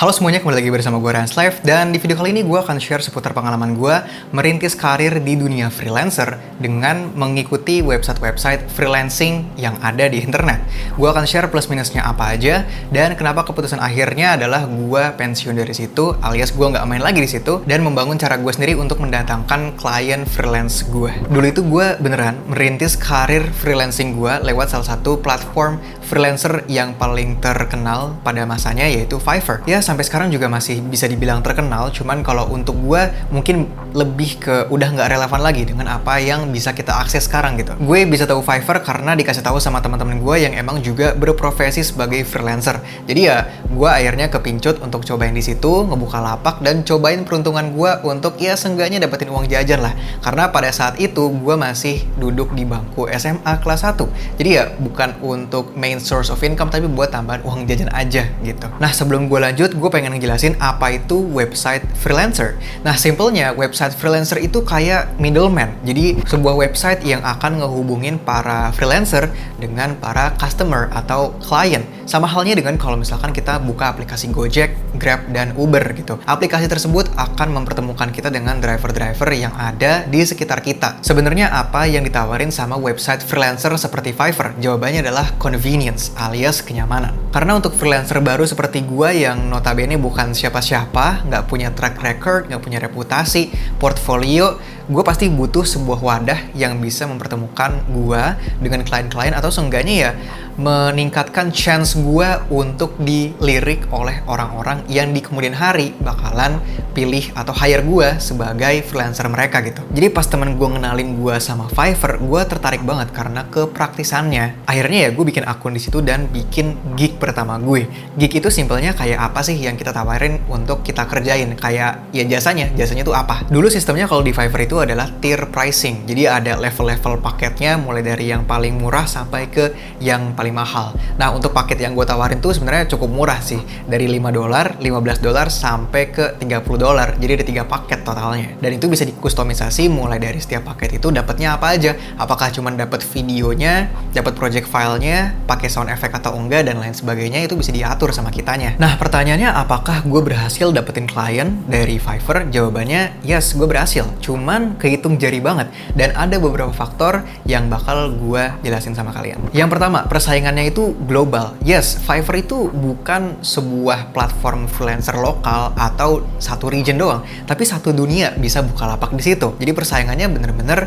Halo semuanya, kembali lagi bersama gue Rans Live. Dan di video kali ini gue akan share seputar pengalaman gue merintis karir di dunia freelancer dengan mengikuti website-website freelancing yang ada di internet. Gue akan share plus minusnya apa aja dan kenapa keputusan akhirnya adalah gue pensiun dari situ, alias gue nggak main lagi di situ dan membangun cara gue sendiri untuk mendatangkan klien freelance gue. Dulu itu gue beneran merintis karir freelancing gue lewat salah satu platform freelancer yang paling terkenal pada masanya, yaitu Fiverr. Ya, sampai sekarang juga masih bisa dibilang terkenal, cuman kalau untuk gue mungkin lebih ke udah nggak relevan lagi dengan apa yang bisa kita akses sekarang gitu. Gue bisa tahu Fiverr karena dikasih tahu sama teman-teman gue yang emang juga berprofesi sebagai freelancer. Jadi ya, gue akhirnya kepincut untuk cobain di situ, ngebuka lapak dan cobain peruntungan gue untuk ya seenggaknya dapetin uang jajan lah. Karena pada saat itu gue masih duduk di bangku SMA kelas 1. Jadi ya bukan untuk main source of income, tapi buat tambahan uang jajan aja gitu. Nah, sebelum gue lanjut, gue pengen ngejelasin apa itu website freelancer. Nah, simpelnya website freelancer itu kayak middleman. Jadi sebuah website yang akan ngehubungin para freelancer dengan para customer atau klien. Sama halnya dengan kalau misalkan kita buka aplikasi Gojek, Grab, dan Uber gitu. Aplikasi tersebut akan mempertemukan kita dengan driver-driver yang ada di sekitar kita. Sebenarnya apa yang ditawarin sama website freelancer seperti Fiverr? Jawabannya adalah convenience alias kenyamanan. Karena untuk freelancer baru seperti gue yang notabene bukan siapa-siapa, nggak punya track record, nggak punya reputasi, portfolio, gue pasti butuh sebuah wadah yang bisa mempertemukan gue dengan klien-klien atau seenggaknya ya meningkatkan chance gue untuk dilirik oleh orang-orang yang di kemudian hari bakalan pilih atau hire gue sebagai freelancer mereka gitu. Jadi pas temen gue ngenalin gue sama Fiverr, gue tertarik banget karena kepraktisannya. Akhirnya ya gue bikin akun di situ dan bikin gig pertama gue. Gig itu simpelnya kayak apa sih yang kita tawarin untuk kita kerjain? Kayak ya jasanya tuh apa? Dulu sistemnya kalau di Fiverr itu adalah tier pricing. Jadi ada level-level paketnya mulai dari yang paling murah sampai ke yang paling mahal. Nah, untuk paket yang gue tawarin tuh sebenarnya cukup murah sih. Dari $5, $15 sampai ke $30. Jadi ada 3 paket totalnya. Dan itu bisa dikustomisasi mulai dari setiap paket itu dapatnya apa aja. Apakah cuma dapat videonya, dapat project filenya, pakai sound effect atau enggak dan lain sebagainya, itu bisa diatur sama kitanya. Nah, pertanyaannya apakah gue berhasil dapetin klien dari Fiverr? Jawabannya yes, gue berhasil. Cuman kehitung jari banget dan ada beberapa faktor yang bakal gue jelasin sama kalian. Yang pertama, persaingannya itu global. Yes, Fiverr itu bukan sebuah platform freelancer lokal atau satu region doang, tapi satu dunia bisa buka lapak di situ. Jadi persaingannya bener-bener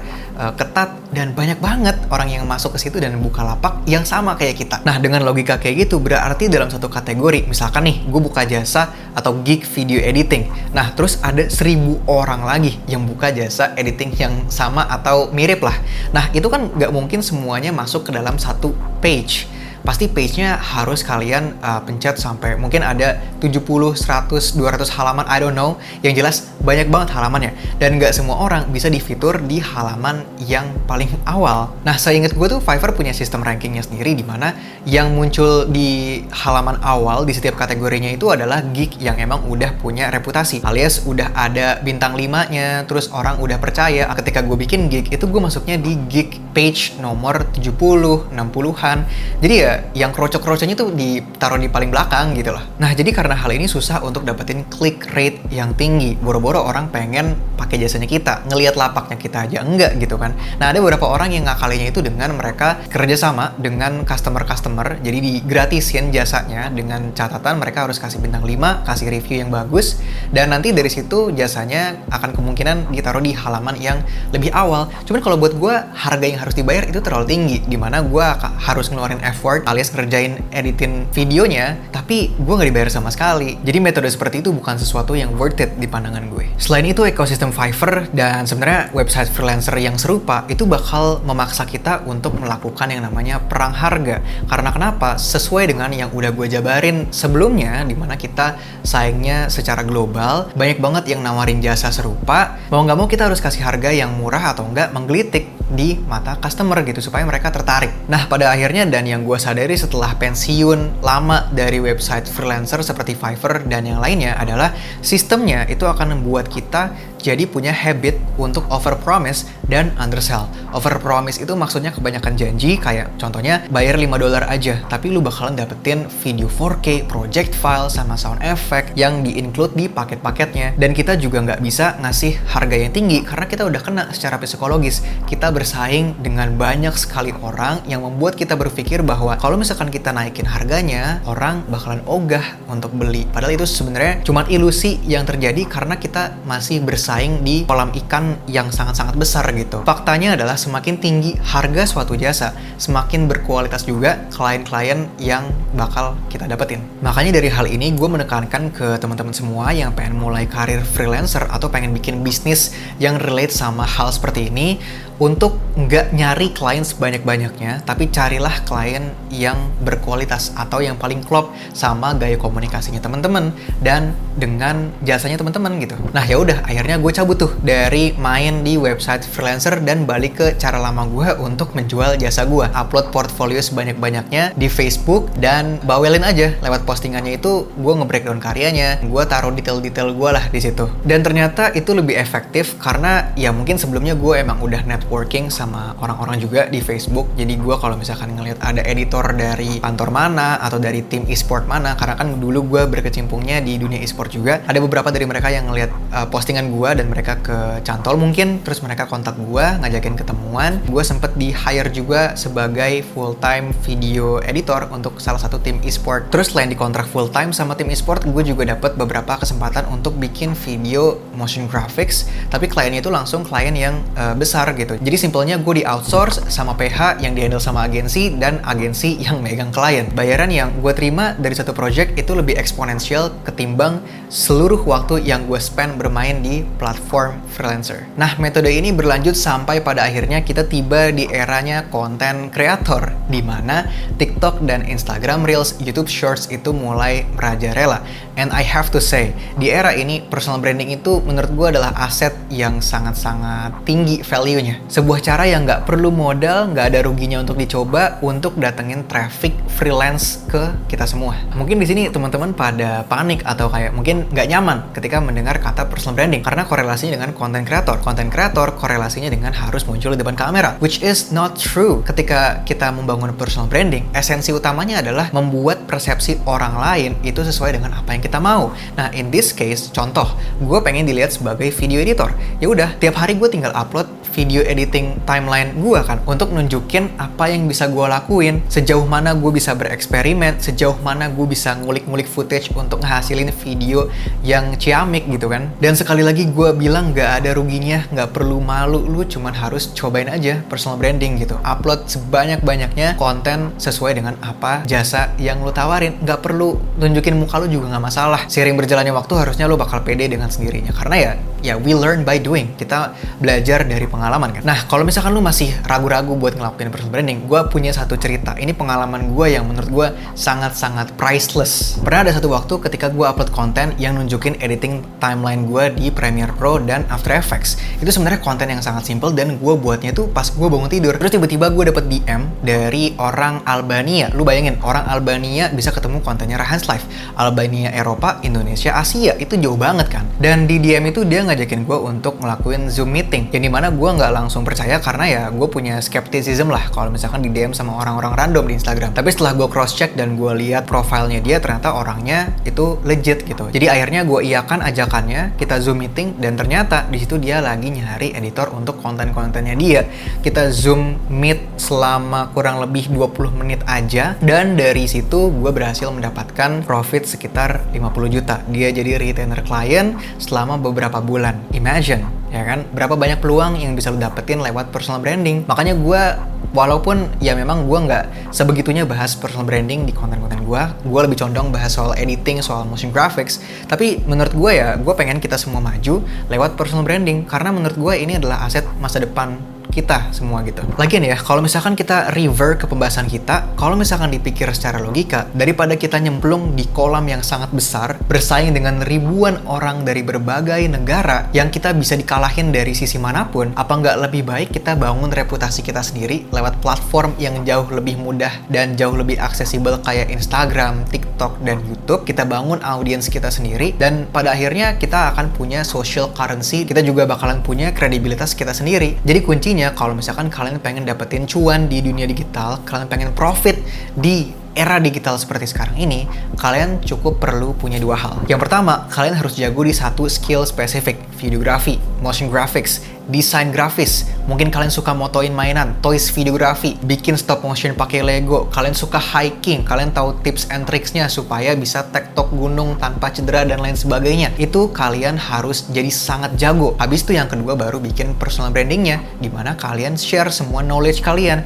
ketat dan banyak banget orang yang masuk ke situ dan buka lapak yang sama kayak kita. Nah, dengan logika kayak gitu berarti dalam satu kategori, misalkan nih gue buka jasa atau gig video editing. Nah, terus ada 1000 orang lagi yang buka jasa editing yang sama atau mirip lah. Nah, itu kan nggak mungkin semuanya masuk ke dalam satu page. Pasti page-nya harus kalian pencet sampai mungkin ada 70, 100, 200 halaman, I don't know. Yang jelas banyak banget halamannya. Dan nggak semua orang bisa difitur di halaman yang paling awal. Nah, seingat gue tuh Fiverr punya sistem rankingnya sendiri di mana yang muncul di halaman awal di setiap kategorinya itu adalah gig yang emang udah punya reputasi. Alias udah ada bintang 5-nya, terus orang udah percaya. Ketika gue bikin gig, itu gue masuknya di gig page nomor 70, 60-an. Jadi ya yang krocok-krocoknya tuh ditaruh di paling belakang gitu loh. Nah, jadi karena hal ini susah untuk dapetin click rate yang tinggi. Boro-boro orang pengen pakai jasanya kita, ngelihat lapaknya kita aja enggak gitu kan. Nah, ada beberapa orang yang ngakalinya itu dengan mereka kerjasama dengan customer-customer, jadi digratisin jasanya dengan catatan mereka harus kasih bintang 5, kasih review yang bagus, dan nanti dari situ jasanya akan kemungkinan ditaruh di halaman yang lebih awal. Cuman kalau buat gue, harga yang harus dibayar itu terlalu tinggi, dimana gue harus ngeluarin effort alias ngerjain editin videonya, tapi gue nggak dibayar sama sekali. Jadi metode seperti itu bukan sesuatu yang worth it di pandangan gue. Selain itu, ekosistem Fiverr dan sebenarnya website freelancer yang serupa itu bakal memaksa kita untuk melakukan yang namanya perang harga. Karena kenapa? Sesuai dengan yang udah gue jabarin sebelumnya, dimana kita saingnya secara global, banyak banget yang nawarin jasa serupa. Mau nggak mau kita harus kasih harga yang murah atau enggak menggelitik di mata customer gitu supaya mereka tertarik. Nah, pada akhirnya dan yang gue sadari setelah pensiun lama dari website freelancer seperti Fiverr dan yang lainnya adalah sistemnya itu akan membuat kita jadi punya habit untuk overpromise dan undersell. Overpromise itu maksudnya kebanyakan janji, kayak contohnya bayar $5 aja, tapi lu bakalan dapetin video 4K, project file, sama sound effect yang di-include di paket-paketnya. Dan kita juga nggak bisa ngasih harga yang tinggi karena kita udah kena secara psikologis. Kita bersaing dengan banyak sekali orang yang membuat kita berpikir bahwa kalau misalkan kita naikin harganya, orang bakalan ogah untuk beli. Padahal itu sebenarnya cuma ilusi yang terjadi karena kita masih bersaing di kolam ikan yang sangat-sangat besar gitu. Faktanya adalah semakin tinggi harga suatu jasa, semakin berkualitas juga klien-klien yang bakal kita dapetin. Makanya dari hal ini gue menekankan ke teman-teman semua yang pengen mulai karir freelancer atau pengen bikin bisnis yang relate sama hal seperti ini, untuk nggak nyari klien sebanyak-banyaknya, tapi carilah klien yang berkualitas atau yang paling klop sama gaya komunikasinya teman-teman dan dengan jasanya teman-teman gitu. Nah ya udah, akhirnya gue cabut tuh dari main di website freelancer dan balik ke cara lama gue untuk menjual jasa gue. Upload portfolio sebanyak-banyaknya di Facebook dan bawelin aja lewat postingannya itu. Gue nge-breakdown karyanya, gue taruh detail-detail gue lah di situ. Dan ternyata itu lebih efektif karena ya mungkin sebelumnya gue emang udah networking sama orang-orang juga di Facebook. Jadi gue kalau misalkan ngelihat ada editor dari kantor mana atau dari tim e-sport mana, karena kan dulu gue berkecimpungnya di dunia e-sport juga, ada beberapa dari mereka yang ngelihat postingan gue dan mereka ke cantol mungkin, terus mereka kontak gue, ngajakin ketemuan. Gue sempet di hire juga sebagai full time video editor untuk salah satu tim e-sport. Terus selain dikontrak full time sama tim e-sport, gue juga dapat beberapa kesempatan untuk bikin video motion graphics, tapi kliennya itu langsung klien yang besar gitu. Jadi simpelnya gue di outsource sama PH yang di-handle sama agensi, dan agensi yang megang klien. Bayaran yang gue terima dari satu project itu lebih eksponensial ketimbang seluruh waktu yang gue spend bermain di platform freelancer. Nah, metode ini berlanjut sampai pada akhirnya kita tiba di eranya konten kreator, di mana TikTok dan Instagram Reels, YouTube Shorts itu mulai merajalela. And I have to say, di era ini personal branding itu menurut gue adalah aset yang sangat-sangat tinggi value-nya. Sebuah cara yang nggak perlu modal, nggak ada ruginya untuk dicoba untuk datengin traffic freelance ke kita semua. Mungkin di sini teman-teman pada panik atau kayak mungkin nggak nyaman ketika mendengar kata personal branding karena korelasinya dengan content creator. Content creator korelasinya dengan harus muncul di depan kamera, which is not true. Ketika kita membangun personal branding, esensi utamanya adalah membuat persepsi orang lain itu sesuai dengan apa yang kita mau. Nah, in this case, contoh, gue pengen dilihat sebagai video editor. Ya udah, tiap hari gue tinggal upload video editing timeline gue kan, untuk nunjukin apa yang bisa gue lakuin, sejauh mana gue bisa bereksperimen, sejauh mana gue bisa ngulik-ngulik footage untuk ngehasilin video yang ciamik gitu kan. Dan sekali lagi gue bilang gak ada ruginya, gak perlu malu, lu cuman harus cobain aja personal branding gitu. Upload sebanyak-banyaknya konten sesuai dengan apa jasa yang lu tawarin. Gak perlu tunjukin muka lu juga gak masalah. Seiring berjalannya waktu harusnya lu bakal pede dengan sendirinya, karena ya we learn by doing. Kita belajar dari pengalaman kan. Nah, kalau misalkan lu masih ragu-ragu buat ngelakuin personal branding, gue punya satu cerita. Ini pengalaman gue yang menurut gue sangat-sangat priceless. Pernah ada satu waktu ketika gue upload konten yang nunjukin editing timeline gue di Premiere Pro dan After Effects. Itu sebenarnya konten yang sangat simple dan gue buatnya tuh pas gue bangun tidur. Terus tiba-tiba gue dapet DM dari orang Albania. Lu bayangin, orang Albania bisa ketemu kontennya Rahans Live. Albania, Eropa, Indonesia, Asia, itu jauh banget kan. Dan di DM itu dia ngajakin gue untuk ngelakuin Zoom meeting, yang dimana gue nggak langsung percaya karena ya gue punya skepticism lah kalau misalkan di DM sama orang-orang random di Instagram. Tapi setelah gue cross check dan gue lihat profilnya dia, ternyata orangnya itu legit gitu. Jadi akhirnya gue iakan ajakannya, kita Zoom meeting, dan ternyata di situ dia lagi nyari editor untuk konten-kontennya dia. Kita Zoom meet selama kurang lebih 20 menit aja, dan dari situ gue berhasil mendapatkan profit sekitar 50 juta. Dia jadi retainer klien selama beberapa bulan. Imagine, ya kan? Berapa banyak peluang yang bisa lo dapetin lewat personal branding. Makanya gue, walaupun ya memang gue nggak sebegitunya bahas personal branding di konten-konten gue lebih condong bahas soal editing, soal motion graphics. Tapi menurut gue ya, gue pengen kita semua maju lewat personal branding, karena menurut gue ini adalah aset masa depan kita semua gitu. Lagian ya, kalau misalkan kita revert ke pembahasan kita, kalau misalkan dipikir secara logika, daripada kita nyemplung di kolam yang sangat besar, bersaing dengan ribuan orang dari berbagai negara yang kita bisa dikalahin dari sisi manapun, apa nggak lebih baik kita bangun reputasi kita sendiri lewat platform yang jauh lebih mudah dan jauh lebih aksesibel kayak Instagram, TikTok, dan YouTube. Kita bangun audiens kita sendiri, dan pada akhirnya kita akan punya social currency, kita juga bakalan punya kredibilitas kita sendiri. Jadi kuncinya kalau misalkan kalian pengen dapetin cuan di dunia digital, kalian pengen profit di era digital seperti sekarang ini, kalian cukup perlu punya dua hal. Yang pertama, kalian harus jago di satu skill spesifik, videografi, motion graphics, desain grafis. Mungkin kalian suka motoin mainan, toys videografi, bikin stop motion pakai Lego, kalian suka hiking, kalian tahu tips and tricksnya supaya bisa tektok gunung tanpa cedera dan lain sebagainya. Itu kalian harus jadi sangat jago. Habis itu yang kedua baru bikin personal brandingnya, dimana kalian share semua knowledge kalian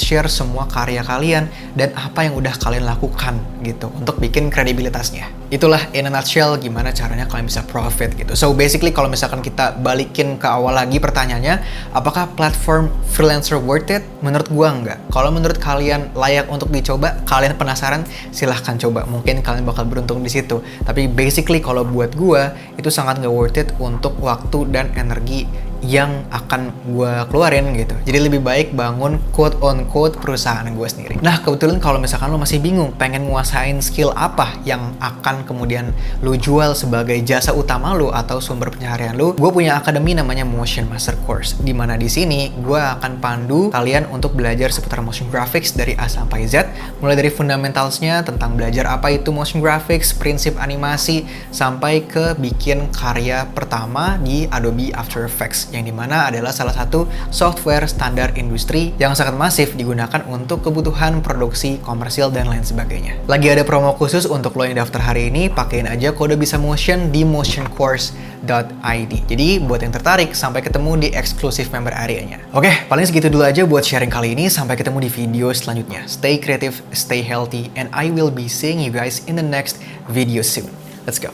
share semua karya kalian, dan apa yang udah kalian lakukan gitu untuk bikin kredibilitasnya. Itulah in a nutshell gimana caranya kalian bisa profit gitu. So basically kalau misalkan kita balikin ke awal lagi pertanyaannya, apakah platform freelancer worth it? Menurut gua enggak. Kalau menurut kalian layak untuk dicoba, kalian penasaran, silahkan coba. Mungkin kalian bakal beruntung di situ. Tapi basically kalau buat gua itu sangat nggak worth it untuk waktu dan energi yang akan gue keluarin gitu. Jadi lebih baik bangun quote-on-quote perusahaan gue sendiri. Nah, kebetulan kalau misalkan lo masih bingung pengen nguasain skill apa yang akan kemudian lo jual sebagai jasa utama lo atau sumber pencaharian lo, gue punya akademi namanya Motion Master Course. Dimana di sini gue akan pandu kalian untuk belajar seputar motion graphics dari A sampai Z, mulai dari fundamentalsnya tentang belajar apa itu motion graphics, prinsip animasi, sampai ke bikin karya pertama di Adobe After Effects, yang dimana adalah salah satu software standar industri yang sangat masif digunakan untuk kebutuhan produksi komersil dan lain sebagainya. Lagi ada promo khusus untuk lo yang daftar hari ini, pakein aja kode bisa motion di motioncourse.id. Jadi buat yang tertarik, sampai ketemu di eksklusif member area-nya. Oke, paling segitu dulu aja buat sharing kali ini. Sampai ketemu di video selanjutnya. Stay creative, stay healthy, and I will be seeing you guys in the next video soon. Let's go.